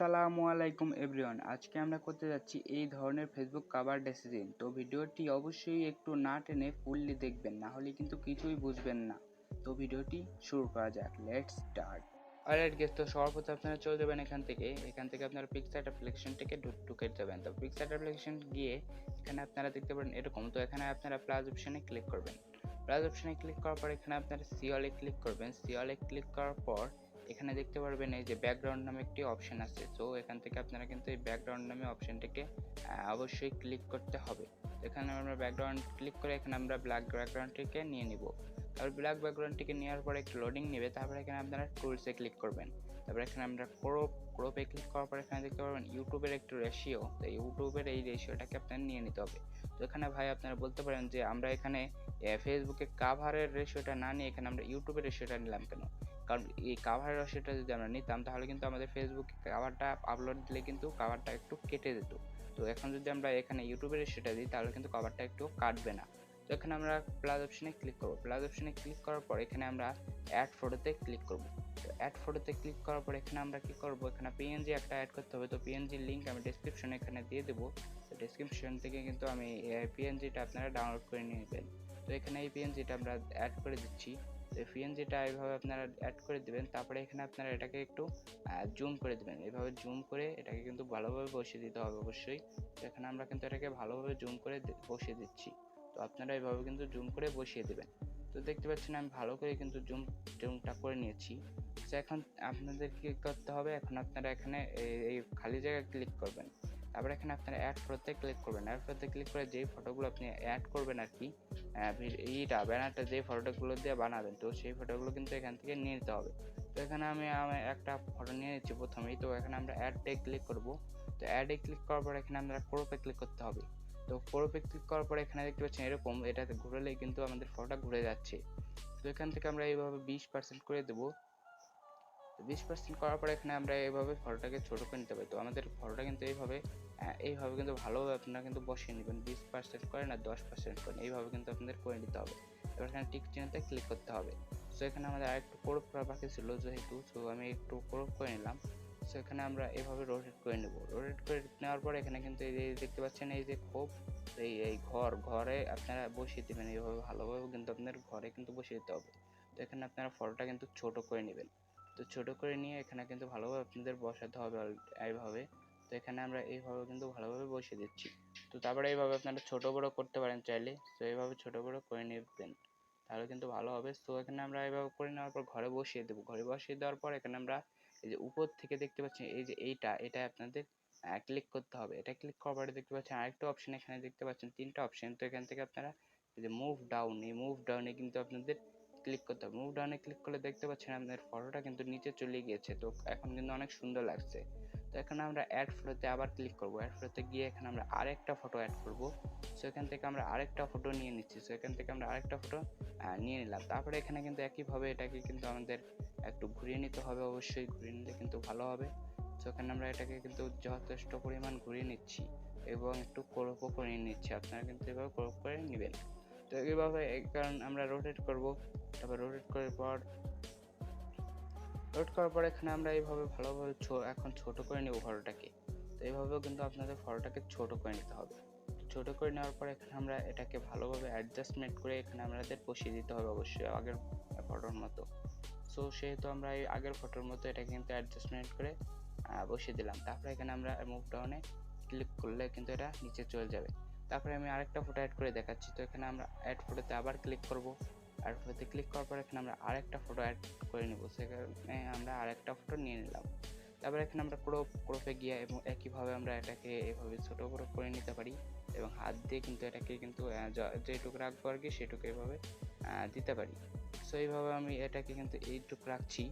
আসসালামু আলাইকুম এভরিওয়ান। আজকে আমরা করতে যাচ্ছি এই ধরনের ফেসবুক কভার ডিজাইন। তো ভিডিওটি অবশ্যই একটু না টেনে ফুললি দেখবেন, না হলে কিন্তু কিছুই বুঝবেন না। তো ভিডিওটি শুরু করা যাক, লেটস স্টার্ট। অলরাইট গেস, তো সর্বপ্রথম আপনারা চলে যাবেন এখান থেকে আপনারা পিক্সার্ট অ্যাপ্লিকেশনটিকে ঢুকে যাবেন। তো পিক্সার্ট অ্যাপ্লিকেশন গিয়ে এখানে আপনারা দেখতে পারেন এরকম। তো এখানে আপনারা প্লাস অপশনে ক্লিক করবেন। প্লাস অপশনে ক্লিক করার পর এখানে আপনারা সিওলে ক্লিক করবেন। সিওলে ক্লিক করার পর এখানে দেখতে পারবেন এই যে ব্যাকগ্রাউন্ড নামে একটি অপশন আছে। তো এখান থেকে আপনারা কিন্তু এই ব্যাকগ্রাউন্ড নামে অপশনটিকে অবশ্যই ক্লিক করতে হবে। এখানে আমরা ব্যাকগ্রাউন্ড ক্লিক করে এখানে আমরা ব্ল্যাক ব্যাকগ্রাউন্ডটিকে নিয়ে নিব। তারপর ব্ল্যাক ব্যাকগ্রাউন্ডটিকে নেওয়ার পরে একটু লোডিং নেবে। তারপরে এখানে আপনারা টুলসে ক্লিক করবেন। তারপরে এখানে আমরা ক্রপে ক্লিক করার পর এখানে দেখতে পারবেন ইউটিউবের একটু রেশিও। তো ইউটিউবের এই রেশিওটাকে আপনারা নিয়ে নিতে হবে। তো এখানে ভাই আপনারা বলতে পারেন যে আমরা এখানে ফেসবুকে কাভারের রেশিওটা না নিয়ে এখানে আমরা ইউটিউবের রেশিওটা নিলাম কেন? কারণ এই কাভারের রেশিওটা যদি আমরা নিতাম তাহলে কিন্তু আমাদের ফেসবুকে কাভারটা আপলোড দিলে কিন্তু কাভারটা একটু কেটে যেত। তো এখন যদি আমরা এখানে ইউটিউবের রেশিওটা দিই তাহলে কিন্তু কাভারটা একটু কাটবে না। তো এখানে আমরা প্লাস অপশনে ক্লিক করব। প্লাস অপশনে ক্লিক করার পর এখানে আমরা অ্যাড ফটোতে ক্লিক করব। তো অ্যাড ফটোতে ক্লিক করার পর এখানে আমরা কি করব, এখানে পিএনজি একটা অ্যাড করতে হবে। তো পিএনজির লিঙ্ক আমি ডেসক্রিপশনে এখানে দিয়ে দেবো। তো ডেসক্রিপশন থেকে কিন্তু আমি পিএনজিটা আপনারা ডাউনলোড করে নিয়ে নেবেন। তো এখানে এই পিএনজিটা আমরা অ্যাড করে দিচ্ছি। তো পিএনজিটা এইভাবে আপনারা অ্যাড করে দিবেন। তারপরে এখানে আপনারা এটাকে একটু জুম করে দিবেন। এইভাবে জুম করে এটাকে কিন্তু ভালোভাবে বসিয়ে দিতে হবে অবশ্যই। তো এখানে আমরা কিন্তু এটাকে ভালোভাবে জুম করে বসিয়ে দিচ্ছি। তো আপনারা এইভাবে কিন্তু জুম করে বসিয়ে দেবেন। তো দেখতে পাচ্ছেন আমি ভালো করে কিন্তু জুমটা করে নিয়েছি। তো এখন আপনাদের কি করতে হবে, এখন আপনারা এখানে এই খালি জায়গায় ক্লিক করবেন। তারপরে এখানে আপনারা অ্যাড ফটোতে ক্লিক করবেন। অ্যাড ফটোতে ক্লিক করে যেই ফটোগুলো আপনি অ্যাড করবেন আর কি, এইটা ব্যানারটা যে ফটোগুলো দিয়ে বানাবেন, তো সেই ফটোগুলো কিন্তু এখান থেকে নিয়ে নিতে হবে। তো এখানে আমি একটা ফটো নিয়ে নিচ্ছি প্রথমেই। তো এখানে আমরা অ্যাডে ক্লিক করব। তো অ্যাডে ক্লিক করার পর এখানে আমরা ক্রপে ক্লিক করতে হবে। তো ক্রপে ক্লিক করার পর এখানে দেখতে পাচ্ছেন এরকম, এটাতে ঘুরলেই কিন্তু আমাদের ফটোটা ঘুরে যাচ্ছে। তো এখান থেকে আমরা এইভাবে 20% করে দেবো। 20% করার পরে এখানে আমরা এইভাবে ফটোটাকে ছোট করে নিতে পারি। তো আমাদের ফটোটা কিন্তু এইভাবে কিন্তু ভালোভাবে আপনারা কিন্তু বসিয়ে নেবেন। 20% করেন আর 10% করেন, এইভাবে কিন্তু আপনাদের করে নিতে হবে। এবার এখানে টিক চিহ্নতে ক্লিক করতে হবে। সো এখানে আমাদের আরেকটু ক্রপ করা বাকি ছিল যেহেতু, সো আমি একটু ক্রপ করে নিলাম। সো এখানে আমরা এভাবে রোটেট করে নেব। রোটেট করে নেওয়ার পরে এখানে কিন্তু এই যে দেখতে পাচ্ছেন এই যে খোপ, এই ঘরে আপনারা বসিয়ে দেবেন। এইভাবে ভালোভাবে কিন্তু আপনাদের ঘরে কিন্তু বসিয়ে দিতে হবে। তো এখানে আপনারা ফটোটা কিন্তু ছোট করে নেবেন। তো ছোট করে নিয়ে এখানে কিন্তু ভালোভাবে আপনাদের বসাতে হবে এইভাবে। তো এখানে আমরা এইভাবে কিন্তু ভালোভাবে বসিয়ে দিচ্ছি। তো তারপরে এইভাবে আপনারা ছোট বড় করতে পারেন চাইলে। তো এইভাবে ছোট বড় করে নেবেন, তাহলে কিন্তু ভালো হবে। তো এখানে আমরা এইভাবে করে নেওয়ার পর ঘরে বসিয়ে দেবো। ঘরে বসিয়ে দেওয়ার পর এখানে আমরা এই যে উপর থেকে দেখতে পাচ্ছি এই যে এটা আপনাদের ক্লিক করতে হবে। এটা ক্লিক করার পরে দেখতে পাচ্ছেন আরেকটা অপশন, এখানে দেখতে পাচ্ছেন 3টা অপশন। তো এখান থেকে আপনারা এই যে মুভ ডাউন, এই মুভ ডাউনে কিন্তু আপনাদের ক্লিক করতে হবে। মুভ ডাউনে ক্লিক করলে দেখতে পাচ্ছেন আপনাদের ফটোটা কিন্তু নিচে চলে গিয়েছে। তো এখন কিন্তু অনেক সুন্দর লাগছে। তো এখানে আমরা অ্যাড ফটোতে আবার ক্লিক করব। অ্যাড ফটোতে গিয়ে এখানে আমরা আরেকটা ফটো অ্যাড করব। সো এখান থেকে আমরা আরেকটা ফটো নিয়ে নিচ্ছি। সো এখান থেকে আমরা আরেকটা ফটো নিয়ে নিলাম। তারপরে এখানে কিন্তু একইভাবে এটাকে কিন্তু আমাদের একটু ঘুরিয়ে নিতে হবে, অবশ্যই ঘুরিয়ে নিলে কিন্তু ভালো হবে। সো এখানে আমরা এটাকে কিন্তু যথেষ্ট পরিমাণ ঘুরিয়ে নিচ্ছি এবং একটু ক্রপও করে নিচ্ছি। আপনারা কিন্তু এভাবে ক্রপ করে নেবেন। তো এইভাবে কারণ আমরা রোটেট করব। তারপর রোটেট করার পর এখানে আমরা এইভাবে ভালোভাবে এখন ছোট করে নেব ফটোটাকে। তো এইভাবেও কিন্তু আপনাদের ফটোটাকে ছোট করে নিতে হবে। ছোট করে নেওয়ার পর এখানে আমরা এটাকে ভালোভাবে অ্যাডজাস্টমেন্ট করে এখানে আমাদের বসিয়ে দিতে হবে অবশ্যই আগের ফটোর মতো। সো সেহেতু আমরা এই আগের ফটোর মতো এটাকে কিন্তু অ্যাডজাস্টমেন্ট করে বসিয়ে দিলাম। তারপরে এখানে আমরা মুভ ডাউনে ক্লিক করলে কিন্তু এটা নিচে চলে যাবে। তারপরে আমি আরেকটা ফটো অ্যাড করে দেখাচ্ছি। তো এখানে আমরা অ্যাড ফটোতে আবার ক্লিক করব। অ্যাড ফটোতে ক্লিক করার পর এখানে আমরা আরেকটা ফটো অ্যাড করে নেব। সেখানে আমরা আরেকটা ফটো নিয়ে নিলাম। তারপরে এখানে আমরা ক্রপে গিয়ে এবং একইভাবে আমরা এটাকে এভাবে ছোট বড় করে নিতে পারি এবং হাত দিয়ে কিন্তু এটাকে কিন্তু যেটুকু রাখবো আর কি সেটুকু এভাবে দিতে পারি। সো এইভাবে আমি এটাকে কিন্তু এইটুকু রাখছি।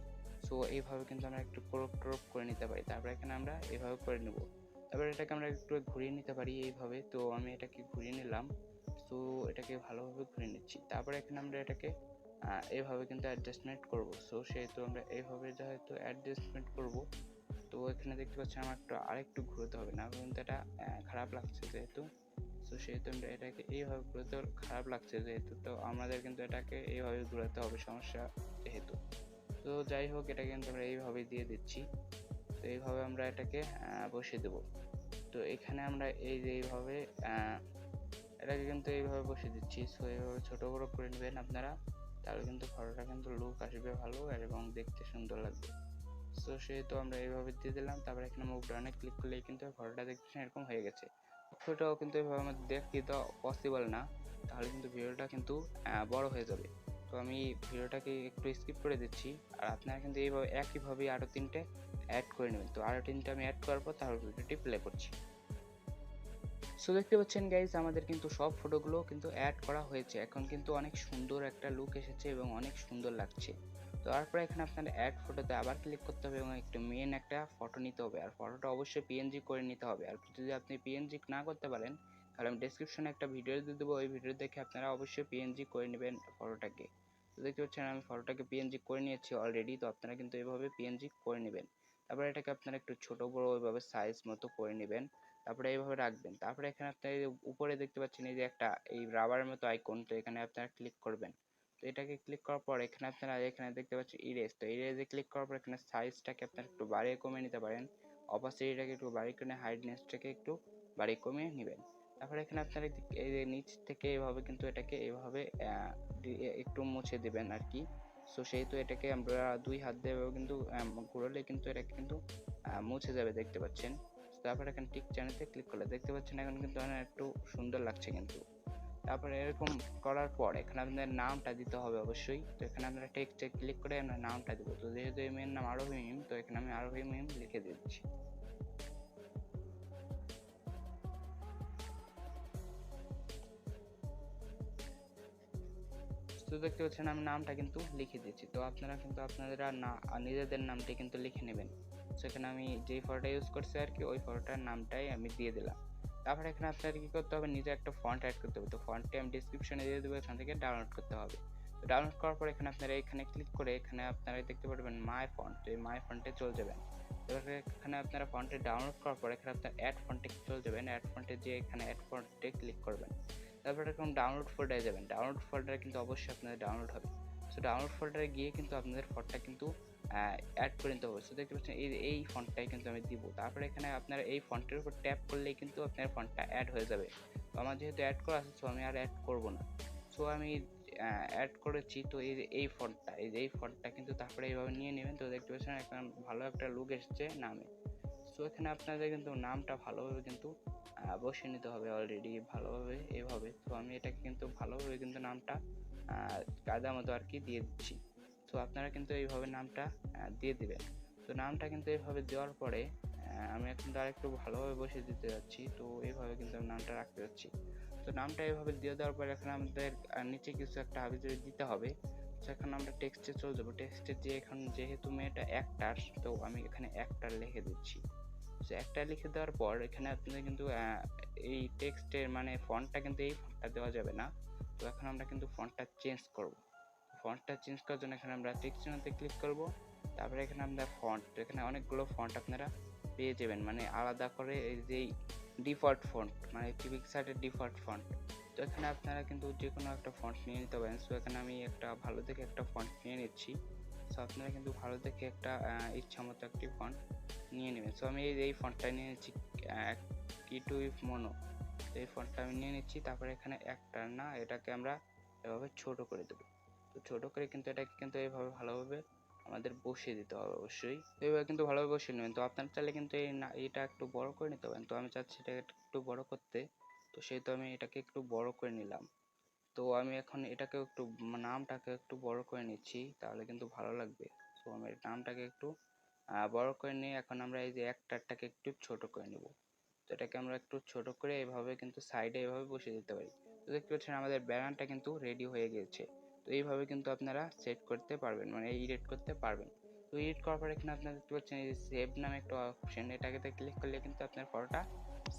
সো এইভাবে কিন্তু আমরা একটু ক্রপ করে নিতে পারি। তারপরে এখানে আমরা এইভাবে করে নেব। তারপরে এটাকে আমরা একটু ঘুরিয়ে নিতে পারি এইভাবে। তো আমি এটাকে ঘুরিয়ে নিলাম। সো এটাকে ভালোভাবে ঘুরিয়ে নিচ্ছি। তারপরে এখানে আমরা এটাকে এইভাবে কিন্তু অ্যাডজাস্টমেন্ট করব। সো সেহেতু আমরা এইভাবে যেহেতু অ্যাডজাস্টমেন্ট করব, তো এখানে দেখতে পাচ্ছি আমার আরেকটু ঘুরতে হবে, না কিন্তু এটা খারাপ লাগছে যেহেতু। সো সেহেতু আমরা এটাকে এইভাবে ঘুরতে খারাপ লাগছে যেহেতু, তো আমাদের কিন্তু এটাকে এইভাবে ঘুরাতে হবে সমস্যা যেহেতু। তো যাই হোক, এটা কিন্তু আমরা এইভাবে দিয়ে দিচ্ছি। তো এইভাবে আমরা এটাকে বসিয়ে দেব। তো এখানে আমরা এই যে এইভাবে এটাকে কিন্তু এইভাবে বসিয়ে দিচ্ছি। সো এইভাবে ছোট বড় করে নেবেন আপনারা, তাহলে কিন্তু ফটোটা কিন্তু লুক আসবে ভালো এবং দেখতে সুন্দর লাগবে। সো সেহেতু আমরা এইভাবে দিয়ে দিলাম। তারপরে এখানে মুভ ডাউনে ক্লিক করলেই কিন্তু ফটোটা দেখতে এরকম হয়ে গেছে। ফটোটাও কিন্তু এইভাবে আমাদের দেখতে তো পসিবল না, তাহলে কিন্তু ভিডিওটা কিন্তু বড় হয়ে যাবে। তো আমি ভিডিওটাকে একটু স্কিপ করে দিচ্ছি, আর আপনারা কিন্তু এইভাবে একইভাবে আরও 3টে অ্যাড করে নেবেন। তো আরও 3টে আমি অ্যাড করার পর তারপর ভিডিওটি প্লে করছি। সো দেখতে পাচ্ছেন গাইজ, আমাদের কিন্তু সব ফটোগুলো কিন্তু অ্যাড করা হয়েছে। এখন কিন্তু অনেক সুন্দর একটা লুক এসেছে এবং অনেক সুন্দর লাগছে। তো তারপরে এখানে আপনার অ্যাড ফটোতে আবার ক্লিক করতে হবে এবং একটু মেন একটা ফটো নিতে হবে, আর ফটোটা অবশ্যই পিএনজি করে নিতে হবে। আর যদি আপনি পিএনজি না করতে পারেন, তাহলে আমি ডেসক্রিপশনে একটা ভিডিও দিয়ে দেবো, ওই ভিডিও দেখে আপনারা অবশ্যই পিএনজি করে নেবেন ফটোটাকে। তো দেখতে পাচ্ছেন আমি ফটোটাকে পিএনজি করে নিয়েছি অলরেডি। তো আপনারা কিন্তু এইভাবে পিএনজি করে নেবেন। তারপরে এটাকে আপনারা একটু ছোট বড় ওইভাবে সাইজ মতো করে নেবেন, তারপরে এইভাবে রাখবেন। তারপরে এখানে আপনার উপরে দেখতে পাচ্ছেন এই যে একটা এই রাবারের মতো আইকন, তো এখানে আপনারা ক্লিক করবেন। তো এটাকে ক্লিক করার পর এখানে আপনারা এখানে দেখতে পাচ্ছেন ইরেজ, তো ইরেজে ক্লিক করার পর এখানে সাইজটাকে আপনারা একটু বাড়িয়ে কমিয়ে নিতে পারেন, অপাসিটিটাকে একটু বাড়িয়ে করে হাইডনেসটাকে একটু বাড়িয়ে কমিয়ে নেবেন। তারপরে এখানে আপনারা এই যে নিচ থেকে এইভাবে কিন্তু এটাকে এইভাবে একটু মুছে দেবেন আর কি। সো সেহেতু এটাকে আমরা 2 হাত দিয়ে কিন্তু ঘুরলে কিন্তু এটাকে কিন্তু মুছে যাবে, দেখতে পাচ্ছেন। তারপরে এখানে টিক চ্যানেলতে ক্লিক করলে দেখতে পাচ্ছেন এখন কিন্তু একটু সুন্দর লাগছে কিন্তু। তারপরে এরকম করার পর এখানে আপনাদের নামটা দিতে হবে অবশ্যই। তো এখানে আপনারা টেক্সটে ক্লিক করে আমরা নামটা দেবো। তো যেহেতু এই মেয়ের নাম আরোহী মিম, তো এখানে আমি আরোহী মিম লিখে দিচ্ছি। তো দেখতে পাচ্ছেন আমি নামটা কিন্তু লিখে দিচ্ছি। তো আপনারা কিন্তু আপনারা নিজেদের নামটি কিন্তু লিখে নেবেন। সেখানে আমি যেই ফটোটা ইউজ করছি আর কি, ওই ফটোটার নামটাই আমি দিয়ে দিলাম। তারপরে এখানে আপনাদের কি করতে হবে, নিজে একটা ফন্ট অ্যাড করতে হবে। তো ফন্টটি আমি ডিসক্রিপশনে দিয়ে দেবো, এখান থেকে ডাউনলোড করতে হবে। তো ডাউনলোড করার পর এখানে আপনারা এখানে ক্লিক করে এখানে আপনারা দেখতে পারবেন মাই ফন্ট, তো এই মাই ফন্টে চলে যাবেন। এবারে এখানে আপনারা ফন্টে ডাউনলোড করার পর এখানে আপনার অ্যাড ফন্টে চলে যাবেন। অ্যাড ফন্টে যে এখানে অ্যাড ফন্টে ক্লিক করবেন। তারপর এরকম ডাউনলোড ফোল্ডারে যাবেন। ডাউনলোড ফোল্ডারে কিন্তু অবশ্যই আপনাদের ডাউনলোড হবে। সো ডাউনলোড ফোল্ডারে গিয়ে কিন্তু আপনাদের ফন্টটা কিন্তু অ্যাড করে নিতে হবে। সো দেখতে পাচ্ছেন এই ফন্টটাই কিন্তু আমি দিব। তারপরে এখানে আপনারা এই ফন্টের উপর ট্যাপ করলেই কিন্তু আপনার ফন্টটা অ্যাড হয়ে যাবে। তো আমার যেহেতু অ্যাড করা আছে, সো আমি আর অ্যাড করব না। সো আমি অ্যাড করেছি। তো এই ফন্টটা কিন্তু তারপরে এইভাবে নিয়ে নেবেন। তো দেখতে পাচ্ছেন এখন ভালো একটা লুক এসেছে নামে। সো এখানে আপনাদের কিন্তু নামটা ভালোভাবে কিন্তু বসিয়ে নিতে হবে অলরেডি ভালোভাবে এইভাবে। তো আমি এটাকে কিন্তু ভালোভাবে কিন্তু নামটা কায়দা মতো আর কি দিয়ে দিচ্ছি। তো আপনারা কিন্তু এইভাবে নামটা দিয়ে দিবেন। তো নামটা কিন্তু এইভাবে দেওয়ার পরে আমি কিন্তু আরেকটু ভালোভাবে বসিয়ে দিতে যাচ্ছি। তো এইভাবে কিন্তু আমি নামটা রাখতে যাচ্ছি। তো নামটা এইভাবে দিয়ে দেওয়ার পরে এখানে আমাদের নিচে কিছু একটা হাবিজাবি দিতে হবে। সেখানে আমরা টেক্সটে চলে যাবো। টেক্সটে যে এখন যেহেতু মেয়েটা অ্যাক্টার, তো আমি এখানে অ্যাক্টার লিখে দিচ্ছি। সো একটা লিখে দেওয়ার পর এখানে আপনাদের কিন্তু এই টেক্সটের মানে ফন্টটা কিন্তু এই ফন্টটা দেওয়া যাবে না। তো এখন আমরা কিন্তু ফন্টটা চেঞ্জ করব। ফন্টটা চেঞ্জ করার জন্য এখানে আমরা টেক্সট চিহ্নতে ক্লিক করব। তারপরে এখানে আমরা ফন্ট, এখানে অনেকগুলো ফন্ট আপনারা পেয়ে যাবেন, মানে আলাদা করে এই যে ডিফল্ট ফন্ট, মানে পিক্সার্টের ডিফল্ট ফন্ট। তো এখানে আপনারা কিন্তু যে কোনো একটা ফন্ট নিয়ে নিতে পারেন। সো এখানে আমি একটা ভালো দেখে একটা ফন্ট নিয়ে নিচ্ছি। সো আপনারা কিন্তু ভালো দেখে একটা ইচ্ছা মতো একটি ফন্ট নিয়ে নেবেন। সো আমি এই ফন্টটা নিয়ে নিচ্ছি 𝗬𝗂𝗏𝗏𝗀। তো এই ফন্টটা আমি নিয়ে নিচ্ছি। তারপরে এখানে একটা না, এটাকে আমরা এভাবে ছোট করে দেবো। তো ছোট করে কিন্তু এটাকে কিন্তু এইভাবে ভালোভাবে আমাদের বসিয়ে দিতে হবে অবশ্যই। তো এইভাবে কিন্তু ভালোভাবে বসিয়ে নেবেন। তো আপনারা চাইলে কিন্তু এটা একটু বড় করে নিতে পারেন। তো আমি চাচ্ছি এটা একটু বড় করতে, তো সেহেতু আমি এটাকে একটু বড় করে নিলাম। তো আমি এখন এটাকে একটু নামটাকে একটু বড় করে নিচ্ছি, তাহলে কিন্তু ভালো লাগবে। তো আমি নামটাকে একটু বড় করে নিয়ে এখন আমরা এই যে অ্যাক্টারটাকে একটু ছোট করে নেব। তো এটাকে আমরা একটু ছোট করে এইভাবে কিন্তু সাইডে এইভাবে বসিয়ে দিতে পারি। তো দেখতে পাচ্ছেন আমাদের ব্যানারটা কিন্তু রেডি হয়ে গেছে। তো এইভাবে কিন্তু আপনারা সেট করতে পারবেন, মানে এডিট করতে পারবেন। তো এডিট করার পর এখানে আপনারা দেখতে পাচ্ছেন এই যে সেভ নামে একটা অপশন, এটাকে ক্লিক করলে কিন্তু আপনার ফটোটা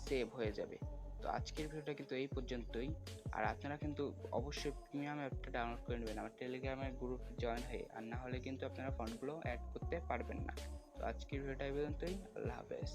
সেভ হয়ে যাবে। তো আজকের ভিডিওটা কিন্তু এই পর্যন্তই। আর আপনারা কিন্তু অবশ্যই প্রিমিয়াম অ্যাপটা ডাউনলোড করে নেবেন আমার টেলিগ্রামের গ্রুপ জয়েন হয়ে, আর না হলে কিন্তু আপনারা ফন্টগুলো অ্যাড করতে পারবেন না। তো আজকের ভিডিওটা এই পর্যন্তই। আল্লাহ হাফেজ।